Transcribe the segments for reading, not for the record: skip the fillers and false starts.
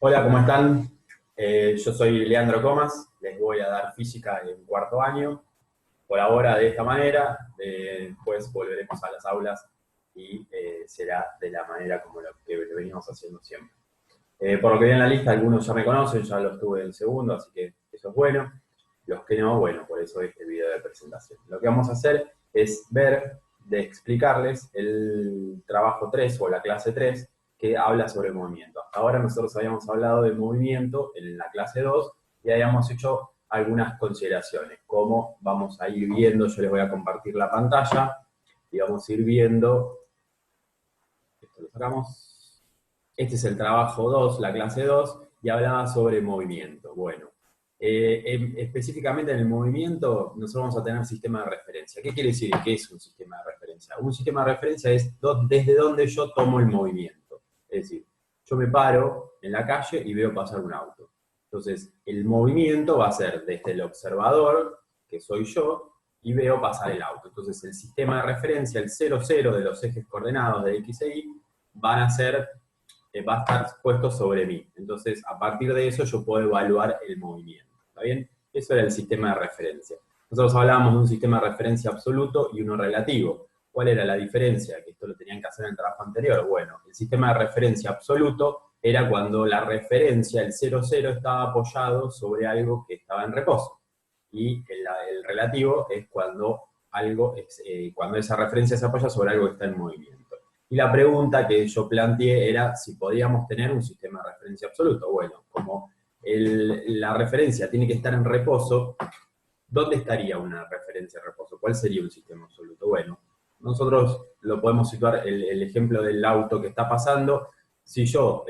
Hola, ¿cómo están? Yo soy Leandro Comas, les voy a dar física en cuarto año, por ahora de esta manera, después volveremos a las aulas y será de la manera como lo que venimos haciendo siempre. Por lo que vi en la lista, algunos ya me conocen, ya lo estuve en segundo, así que eso es bueno. Los que no, bueno, por eso este video de presentación. Lo que vamos a hacer es explicarles el trabajo 3 o la clase 3 que habla sobre el movimiento. Hasta ahora nosotros habíamos hablado del movimiento en la clase 2 y habíamos hecho algunas consideraciones, como vamos a ir viendo, yo les voy a compartir la pantalla y vamos a ir viendo, esto lo sacamos, este es el trabajo 2, la clase 2, y hablaba sobre movimiento. Bueno, específicamente en el movimiento, nosotros vamos a tener sistema de referencia. ¿Qué quiere decir? ¿Qué es un sistema de referencia? Un sistema de referencia es desde donde yo tomo el movimiento. Es decir, yo me paro en la calle y veo pasar un auto. Entonces, el movimiento va a ser desde el observador, que soy yo, y veo pasar el auto. Entonces, el sistema de referencia, el 0,0 de los ejes coordenados de X e Y, va a estar puesto sobre mí. Entonces, a partir de eso yo puedo evaluar el movimiento. ¿Está bien? Eso era el sistema de referencia. Nosotros hablábamos de un sistema de referencia absoluto y uno relativo. ¿Cuál era la diferencia? Que esto lo tenían que hacer en el trabajo anterior. Bueno, el sistema de referencia absoluto era cuando la referencia, el 0,0, estaba apoyado sobre algo que estaba en reposo. Y el relativo es cuando esa referencia se apoya sobre algo que está en movimiento. Y la pregunta que yo planteé era si podíamos tener un sistema de referencia absoluto. Bueno, como la referencia tiene que estar en reposo, ¿dónde estaría una referencia en reposo? ¿Cuál sería un sistema absoluto? Bueno, nosotros lo podemos situar, el ejemplo del auto que está pasando. Si yo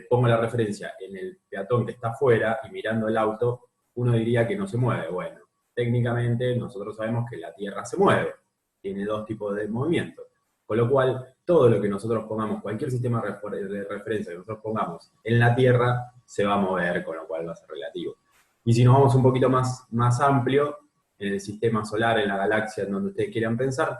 pongo la referencia en el peatón que está afuera y mirando el auto, uno diría que no se mueve. Bueno, técnicamente nosotros sabemos que la Tierra se mueve, tiene dos tipos de movimiento. Con lo cual, todo lo que nosotros pongamos, cualquier sistema de referencia que nosotros pongamos en la Tierra, se va a mover, con lo cual va a ser relativo. Y si nos vamos un poquito más amplio, en el sistema solar, en la galaxia, en donde ustedes quieran pensar,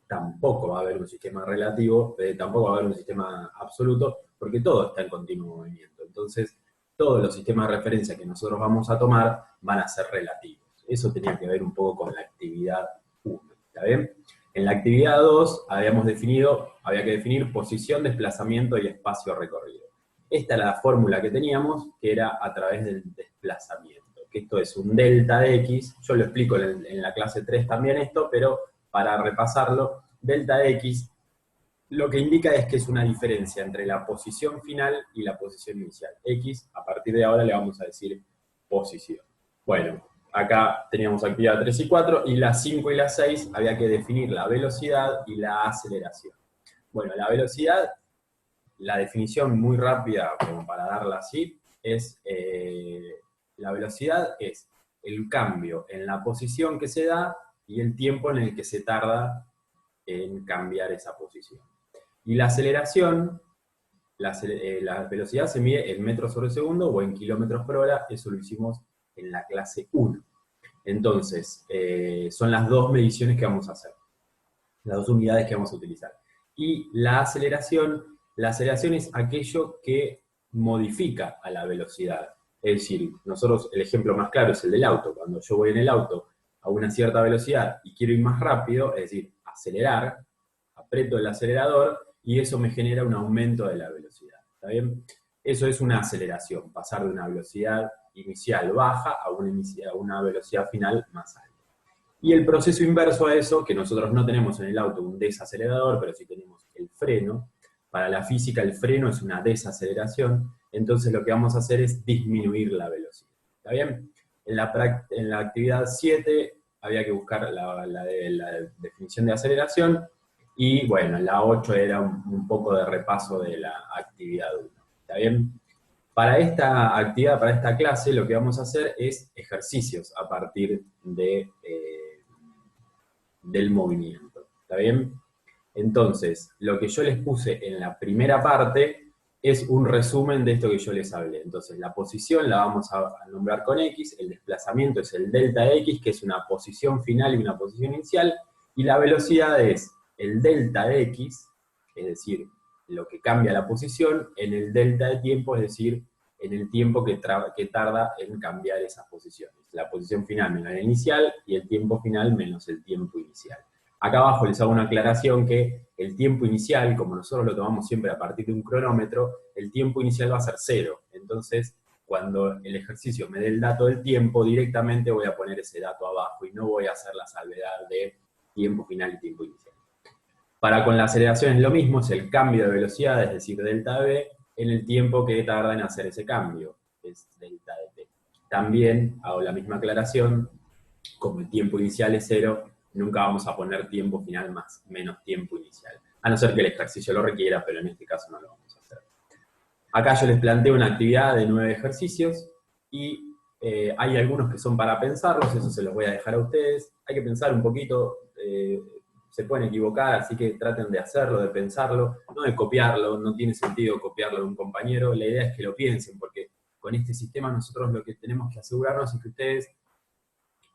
tampoco va a haber un sistema relativo, tampoco va a haber un sistema absoluto, porque todo está en continuo movimiento. Entonces, todos los sistemas de referencia que nosotros vamos a tomar van a ser relativos. Eso tenía que ver un poco con la actividad 1, ¿está bien? En la actividad 2 había que definir posición, desplazamiento y espacio recorrido. Esta era la fórmula que teníamos, que era a través del desplazamiento, que esto es un delta de X. Yo lo explico en la clase 3 también esto, pero para repasarlo, delta de X lo que indica es que es una diferencia entre la posición final y la posición inicial. X, a partir de ahora le vamos a decir posición. Bueno, acá teníamos actividad 3 y 4, y las 5 y las 6 había que definir la velocidad y la aceleración. Bueno, la velocidad, la definición muy rápida, como para darla así, es la velocidad es el cambio en la posición que se da y el tiempo en el que se tarda en cambiar esa posición. Y la aceleración, la velocidad se mide en metros sobre segundo o en kilómetros por hora, eso lo hicimos en la clase 1. Entonces, son las dos mediciones que vamos a hacer, las dos unidades que vamos a utilizar. Y la aceleración es aquello que modifica a la velocidad. Es decir, nosotros, el ejemplo más claro es el del auto. Cuando yo voy en el auto a una cierta velocidad y quiero ir más rápido, es decir, acelerar, aprieto el acelerador y eso me genera un aumento de la velocidad. ¿Está bien? Eso es una aceleración, pasar de una velocidad inicial baja a una velocidad final más alta. Y el proceso inverso a eso, que nosotros no tenemos en el auto un desacelerador, pero sí tenemos el freno. Para la física el freno es una desaceleración, entonces lo que vamos a hacer es disminuir la velocidad. ¿Está bien? En la actividad 7 había que buscar la definición de aceleración, y bueno, la 8 era un poco de repaso de la actividad 1. ¿Está bien? Para esta actividad, para esta clase, lo que vamos a hacer es ejercicios a partir del movimiento. ¿Está bien? Entonces, lo que yo les puse en la primera parte es un resumen de esto que yo les hablé. Entonces, la posición la vamos a nombrar con X, el desplazamiento es el delta de X, que es una posición final y una posición inicial, y la velocidad es el delta de X, es decir, lo que cambia la posición en el delta de tiempo, es decir, en el tiempo que tarda en cambiar esas posiciones. La posición final menos la inicial y el tiempo final menos el tiempo inicial. Acá abajo les hago una aclaración que el tiempo inicial, como nosotros lo tomamos siempre a partir de un cronómetro, el tiempo inicial va a ser 0. Entonces, cuando el ejercicio me dé el dato del tiempo, directamente voy a poner ese dato abajo y no voy a hacer la salvedad de tiempo final y tiempo inicial. Para con la aceleración es lo mismo, es el cambio de velocidad, es decir, delta v, en el tiempo que tarda en hacer ese cambio, es delta de t. También hago la misma aclaración, como el tiempo inicial es 0, nunca vamos a poner tiempo final más menos tiempo inicial, a no ser que el ejercicio lo requiera, pero en este caso no lo vamos a hacer. Acá yo les planteo una actividad de 9 ejercicios, y hay algunos que son para pensarlos, eso se los voy a dejar a ustedes. Hay que pensar un poquito, se pueden equivocar, así que traten de hacerlo, de pensarlo, no de copiarlo, no tiene sentido copiarlo de un compañero, la idea es que lo piensen, porque con este sistema nosotros lo que tenemos que asegurarnos es que ustedes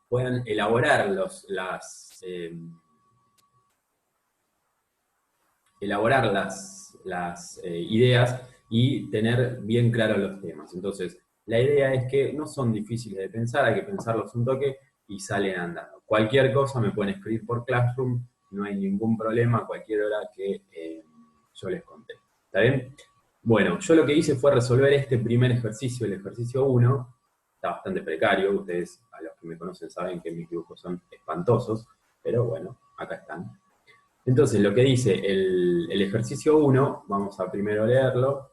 puedan elaborar las ideas y tener bien claros los temas. Entonces, la idea es que no son difíciles de pensar, hay que pensarlos un toque y salen andando. Cualquier cosa me pueden escribir por Classroom, no hay ningún problema, a cualquier hora que yo les conté. ¿Está bien? Bueno, yo lo que hice fue resolver este primer ejercicio, el ejercicio 1, está bastante precario, ustedes a los que me conocen saben que mis dibujos son espantosos, pero bueno, acá están. Entonces, lo que dice el ejercicio 1, vamos a primero leerlo.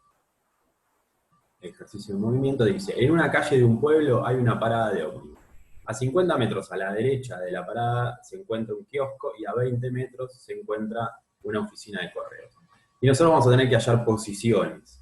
Ejercicio de movimiento, dice: en una calle de un pueblo hay una parada de ómnibus. A 50 metros a la derecha de la parada se encuentra un kiosco y a 20 metros se encuentra una oficina de correos. Y nosotros vamos a tener que hallar posiciones.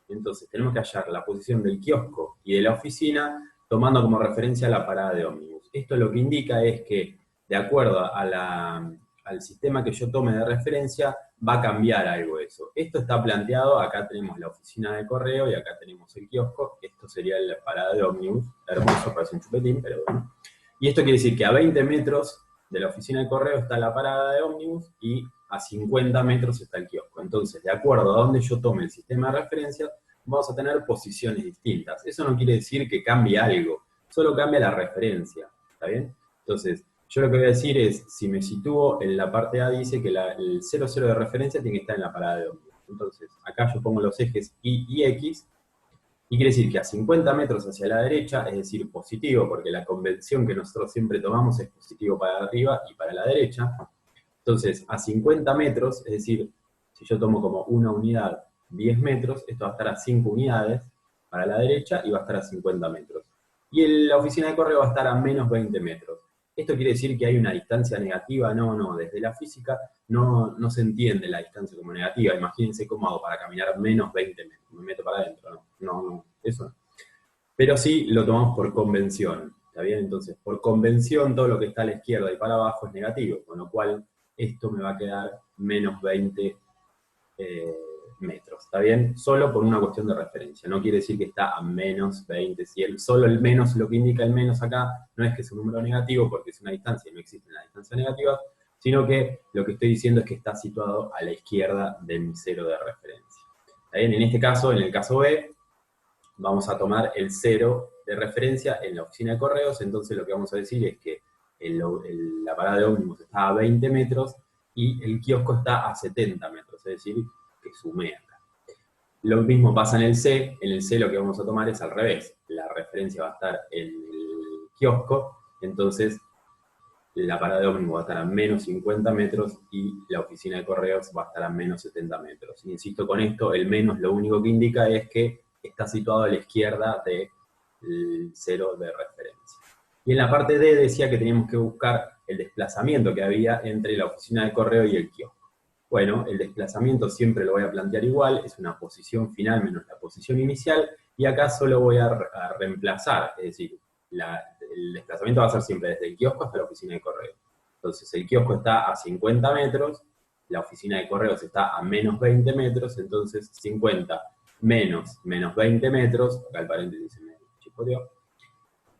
Entonces, tenemos que hallar la posición del kiosco y de la oficina tomando como referencia la parada de ómnibus. Esto lo que indica es que, de acuerdo al sistema que yo tome de referencia, va a cambiar algo eso. Esto está planteado, acá tenemos la oficina de correo y acá tenemos el kiosco, esto sería la parada de ómnibus, hermoso, parece un chupetín, pero bueno. Y esto quiere decir que a 20 metros de la oficina de correo está la parada de ómnibus y a 50 metros está el kiosco. Entonces, de acuerdo a donde yo tome el sistema de referencia, vamos a tener posiciones distintas. Eso no quiere decir que cambie algo, solo cambia la referencia, ¿está bien? Entonces, yo lo que voy a decir es, si me sitúo en la parte A, dice que el 00 de referencia tiene que estar en la parada de ómnibus. Entonces, acá yo pongo los ejes Y y X, y quiere decir que a 50 metros hacia la derecha, es decir, positivo, porque la convención que nosotros siempre tomamos es positivo para arriba y para la derecha. Entonces, a 50 metros, es decir, si yo tomo como una unidad 10 metros, esto va a estar a 5 unidades para la derecha y va a estar a 50 metros. Y la oficina de correo va a estar a menos 20 metros. ¿Esto quiere decir que hay una distancia negativa? No, desde la física no se entiende la distancia como negativa. Imagínense cómo hago para caminar menos 20 metros, me meto para adentro, no, eso no. Pero sí lo tomamos por convención, ¿está bien? Entonces, por convención, todo lo que está a la izquierda y para abajo es negativo, con lo cual esto me va a quedar menos 20 metros, ¿está bien? Solo por una cuestión de referencia, no quiere decir que está a menos 20, si solo el menos, lo que indica el menos acá, no es que es un número negativo, porque es una distancia y no existe una distancia negativa, sino que lo que estoy diciendo es que está situado a la izquierda de mi cero de referencia. ¿Está bien? En este caso, en el caso B, vamos a tomar el 0 de referencia en la oficina de correos, entonces lo que vamos a decir es que la parada de ómnibus está a 20 metros y el kiosco está a 70 metros, es decir, que sumé acá. Lo mismo pasa en el C lo que vamos a tomar es al revés, la referencia va a estar en el kiosco, entonces la parada de ómnibus va a estar a menos 50 metros y la oficina de correos va a estar a menos 70 metros. Insisto con esto, el menos lo único que indica es que está situado a la izquierda del 0 de referencia. Y en la parte D decía que teníamos que buscar el desplazamiento que había entre la oficina de correo y el kiosco. Bueno, el desplazamiento siempre lo voy a plantear igual, es una posición final menos la posición inicial, y acá solo voy a reemplazar, es decir, el desplazamiento va a ser siempre desde el kiosco hasta la oficina de correo. Entonces, el kiosco está a 50 metros, la oficina de correos está a menos 20 metros, entonces 50 menos 20 metros, acá el paréntesis se me chipoteó,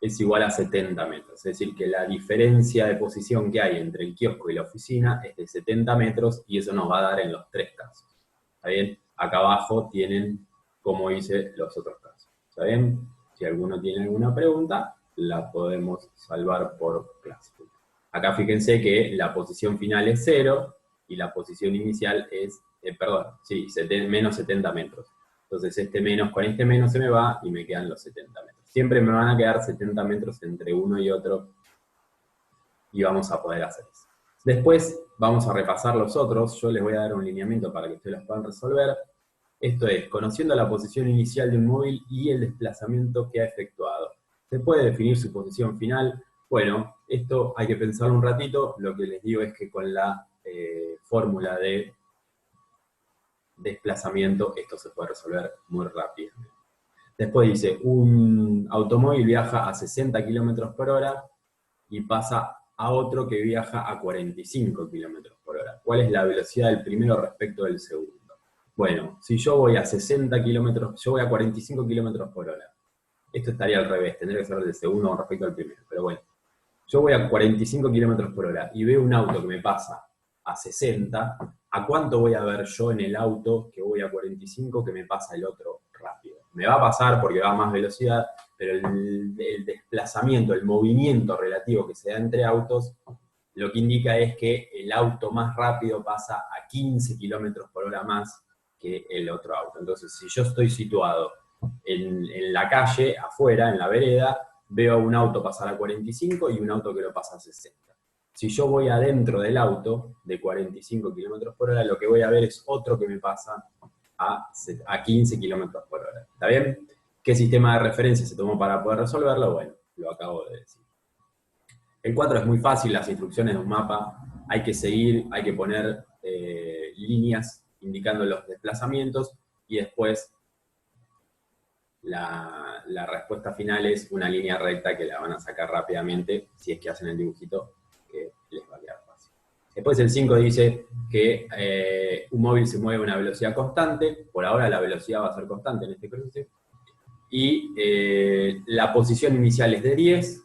es igual a 70 metros. Es decir, que la diferencia de posición que hay entre el kiosco y la oficina es de 70 metros y eso nos va a dar en los tres casos. ¿Está bien? acá abajo tienen cómo hice los otros casos. ¿Está bien? Si alguno tiene alguna pregunta, la podemos salvar por clase. Acá fíjense que la posición final es 0 y la posición inicial es, menos 70 metros. Entonces este menos con este menos se me va y me quedan los 70 metros. Siempre me van a quedar 70 metros entre uno y otro y vamos a poder hacer eso. Después vamos a repasar los otros. Yo les voy a dar un lineamiento para que ustedes los puedan resolver. Esto es, conociendo la posición inicial de un móvil y el desplazamiento que ha efectuado. ¿Se puede definir su posición final? Bueno, esto hay que pensarlo un ratito. Lo que les digo es que con la fórmula de desplazamiento esto se puede resolver muy rápido. Después dice, un automóvil viaja a 60 km por hora y pasa a otro que viaja a 45 km por hora. ¿Cuál es la velocidad del primero respecto del segundo? Bueno, si yo voy a 60 kilómetros, yo voy a 45 kilómetros por hora. Esto estaría al revés, tendría que ser del segundo respecto al primero, pero bueno. Yo voy a 45 kilómetros por hora y veo un auto que me pasa a 60, ¿a cuánto voy a ver yo en el auto que voy a 45 que me pasa el otro rápido? Me va a pasar porque va a más velocidad, pero el desplazamiento, el movimiento relativo que se da entre autos, lo que indica es que el auto más rápido pasa a 15 kilómetros por hora más que el otro auto. Entonces, si yo estoy situado en la calle, afuera, en la vereda, veo un auto pasar a 45 y un auto que lo pasa a 60. Si yo voy adentro del auto, de 45 km por hora, lo que voy a ver es otro que me pasa a 15 km por hora. ¿Está bien? ¿Qué sistema de referencia se tomó para poder resolverlo? Bueno, lo acabo de decir. El 4 es muy fácil, las instrucciones de un mapa hay que seguir, hay que poner líneas indicando los desplazamientos y después la respuesta final es una línea recta que la van a sacar rápidamente si es que hacen el dibujito, que les va a quedar fácil. Después el 5 dice que un móvil se mueve a una velocidad constante, por ahora la velocidad va a ser constante en este ejercicio, y la posición inicial es de 10,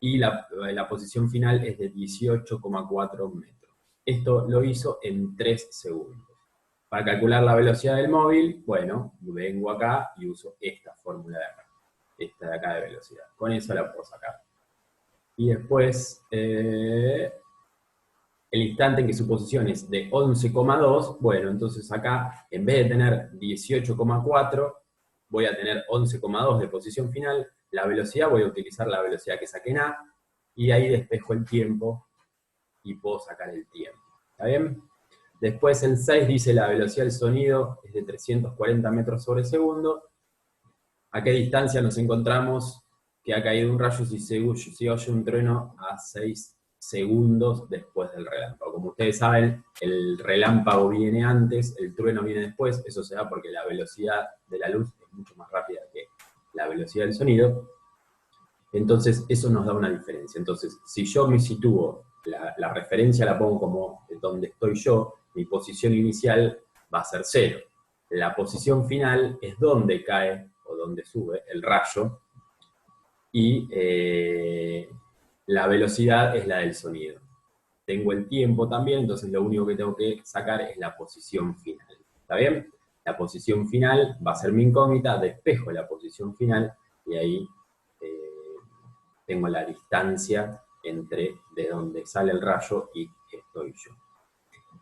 y la posición final es de 18,4 metros. Esto lo hizo en 3 segundos. Para calcular la velocidad del móvil, bueno, vengo acá y uso esta fórmula de acá, esta de acá de velocidad. Con eso la puedo sacar. Y después, el instante en que su posición es de 11,2, bueno, entonces acá, en vez de tener 18,4, voy a tener 11,2 de posición final. La velocidad, voy a utilizar la velocidad que saqué en A, y ahí despejo el tiempo y puedo sacar el tiempo. ¿Está bien? Después el 6 dice la velocidad del sonido es de 340 metros sobre segundo. ¿A qué distancia nos encontramos que ha caído un rayo si se oye un trueno a 6 segundos después del relámpago? Como ustedes saben, el relámpago viene antes, el trueno viene después, eso se da porque la velocidad de la luz es mucho más rápida que la velocidad del sonido. Entonces, eso nos da una diferencia. Entonces, si yo me sitúo, la referencia la pongo como donde estoy yo, mi posición inicial va a ser 0. La posición final es donde cae o donde sube el rayo, y la velocidad es la del sonido. Tengo el tiempo también, entonces lo único que tengo que sacar es la posición final. ¿Está bien? La posición final va a ser mi incógnita, despejo la posición final, y ahí tengo la distancia entre de donde sale el rayo y estoy yo.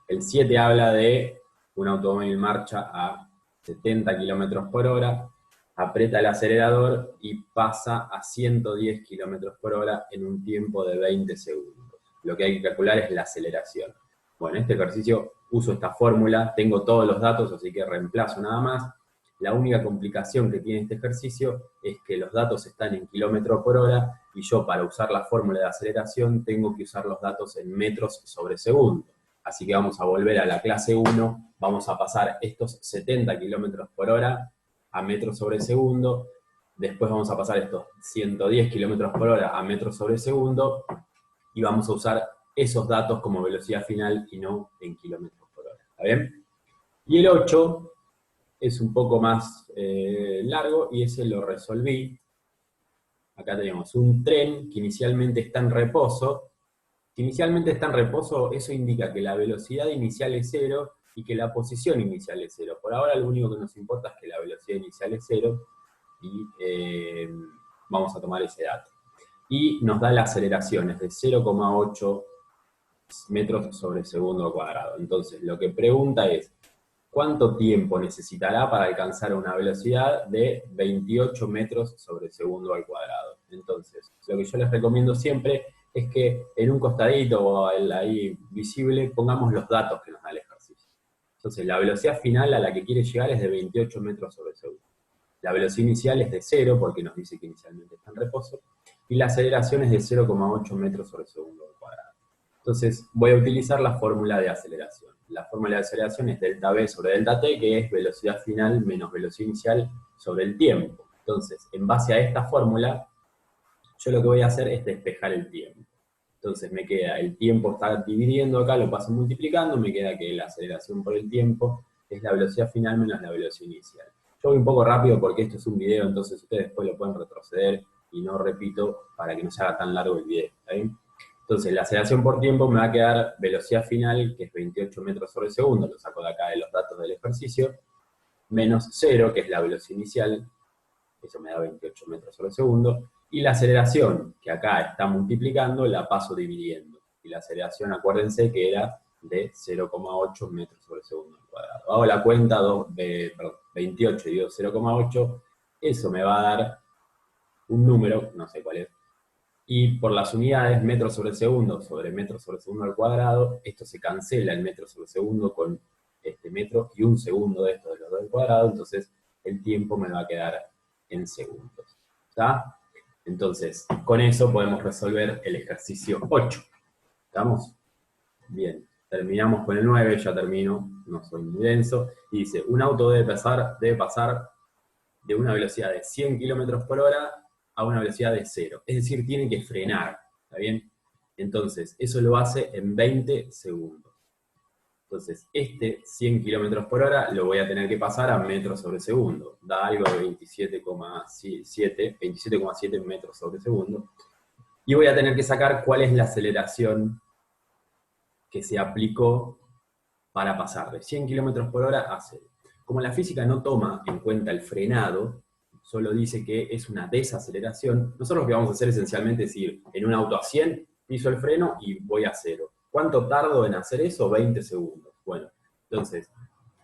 El 7 habla de un automóvil en marcha a 70 km por hora, aprieta el acelerador y pasa a 110 km por hora en un tiempo de 20 segundos. Lo que hay que calcular es la aceleración. Bueno, en este ejercicio uso esta fórmula, tengo todos los datos, así que reemplazo nada más. La única complicación que tiene este ejercicio es que los datos están en kilómetros por hora y yo para usar la fórmula de aceleración tengo que usar los datos en metros sobre segundo. Así que vamos a volver a la clase 1, vamos a pasar estos 70 kilómetros por hora a metros sobre segundo, después vamos a pasar estos 110 kilómetros por hora a metros sobre segundo y vamos a usar esos datos como velocidad final y no en kilómetros por hora. ¿Está bien? Y el 8 es un poco más largo y ese lo resolví. Acá tenemos un tren que inicialmente está en reposo. Si inicialmente está en reposo, eso indica que la velocidad inicial es 0 y que la posición inicial es 0. Por ahora lo único que nos importa es que la velocidad inicial es 0 y vamos a tomar ese dato. Y nos da la aceleración, es de 0,8 metros sobre segundo al cuadrado. Entonces, lo que pregunta es, ¿cuánto tiempo necesitará para alcanzar una velocidad de 28 metros sobre segundo al cuadrado? Entonces, lo que yo les recomiendo siempre es que en un costadito o ahí visible pongamos los datos que nos da el ejercicio. Entonces, la velocidad final a la que quiere llegar es de 28 metros sobre segundo. La velocidad inicial es de 0, porque nos dice que inicialmente está en reposo, y la aceleración es de 0,8 metros sobre segundo al cuadrado. Entonces, voy a utilizar la fórmula de aceleración. La fórmula de aceleración es delta V sobre delta T, que es velocidad final menos velocidad inicial sobre el tiempo. Entonces, en base a esta fórmula, yo lo que voy a hacer es despejar el tiempo. Entonces me queda, el tiempo está dividiendo acá, lo paso multiplicando, me queda que la aceleración por el tiempo es la velocidad final menos la velocidad inicial. Yo voy un poco rápido porque esto es un video, entonces ustedes después lo pueden retroceder y no repito para que no se haga tan largo el video, ¿está bien? Entonces la aceleración por tiempo me va a quedar velocidad final, que es 28 metros sobre segundo, lo saco de acá de los datos del ejercicio, menos 0, que es la velocidad inicial, eso me da 28 metros sobre segundo, y la aceleración, que acá está multiplicando, la paso dividiendo. Y la aceleración, acuérdense que era de 0,8 metros sobre segundo al cuadrado. Hago la cuenta de 28 dividido 0,8, eso me va a dar un número, no sé cuál es, y por las unidades metros sobre metro sobre segundo al cuadrado, esto se cancela el metro sobre segundo con este metro y un segundo de esto de los dos al cuadrado, entonces el tiempo me va a quedar en segundos. ¿Está? Entonces, con eso podemos resolver el ejercicio 8. ¿Estamos? Bien, terminamos con el 9, ya termino, no soy muy denso. Y dice, un auto debe pasar de una velocidad de 100 km por hora a una velocidad de 0. Es decir, tiene que frenar, ¿está bien? Entonces, eso lo hace en 20 segundos. Entonces, este 100 km por hora lo voy a tener que pasar a metros sobre segundo. Da algo de 27,7 metros sobre segundo. Y voy a tener que sacar cuál es la aceleración que se aplicó para pasar de 100 km por hora a 0. Como la física no toma en cuenta el frenado, solo dice que es una desaceleración, nosotros lo que vamos a hacer esencialmente es ir en un auto a 100, piso el freno y voy a 0. ¿Cuánto tardo en hacer eso? 20 segundos. Bueno, entonces,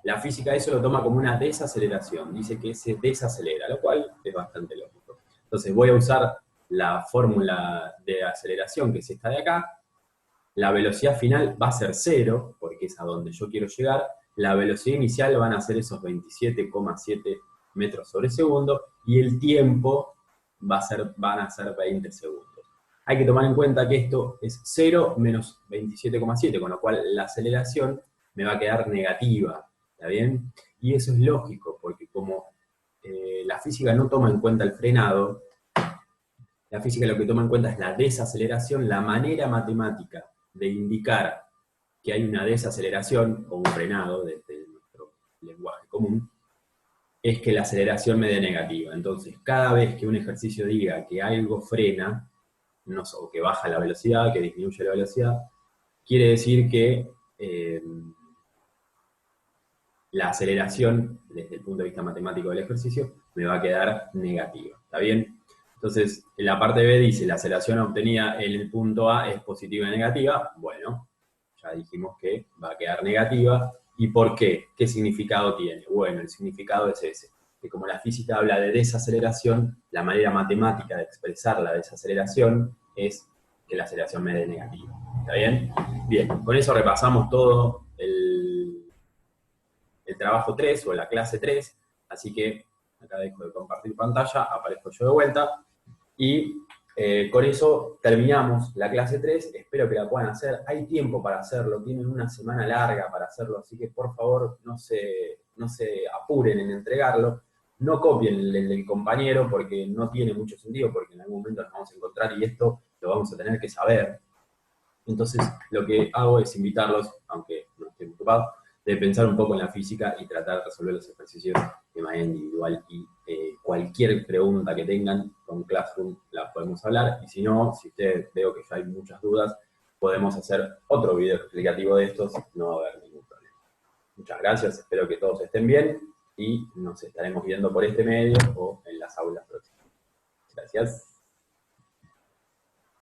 la física eso lo toma como una desaceleración, dice que se desacelera, lo cual es bastante lógico. Entonces voy a usar la fórmula de aceleración, que es esta de acá. La velocidad final va a ser 0, porque es a donde yo quiero llegar. La velocidad inicial van a ser esos 27,7 metros sobre segundo, y el tiempo van a ser 20 segundos. Hay que tomar en cuenta que esto es 0 menos 27,7, con lo cual la aceleración me va a quedar negativa, ¿está bien? Y eso es lógico, porque como la física no toma en cuenta el frenado, la física lo que toma en cuenta es la desaceleración, la manera matemática de indicar que hay una desaceleración o un frenado desde nuestro lenguaje común, es que la aceleración me dé negativa. Entonces, cada vez que un ejercicio diga que algo frena, o que baja la velocidad, que disminuye la velocidad, quiere decir que la aceleración, desde el punto de vista matemático del ejercicio, me va a quedar negativa. ¿Está bien? Entonces, en la parte B dice, la aceleración obtenida en el punto A es positiva y negativa. Bueno, ya dijimos que va a quedar negativa. ¿Y por qué? ¿Qué significado tiene? Bueno, el significado es ese, que como la física habla de desaceleración, la manera matemática de expresar la desaceleración es que la aceleración me dé negativa. ¿Está bien? Bien, con eso repasamos todo el trabajo 3 o la clase 3, así que acá dejo de compartir pantalla, aparezco yo de vuelta, y con eso terminamos la clase 3, espero que la puedan hacer, hay tiempo para hacerlo, tienen una semana larga para hacerlo, así que por favor no se apuren en entregarlo, no copien el del compañero porque no tiene mucho sentido, porque en algún momento nos vamos a encontrar y esto lo vamos a tener que saber. Entonces lo que hago es invitarlos, aunque no esté ocupado, de pensar un poco en la física y tratar de resolver los ejercicios de manera individual, y cualquier pregunta que tengan con Classroom la podemos hablar, y si no, si ustedes veo que ya hay muchas dudas, podemos hacer otro video explicativo de estos, no va a haber ningún problema. muchas gracias, espero que todos estén bien y nos estaremos viendo por este medio o en las aulas próximas. Gracias.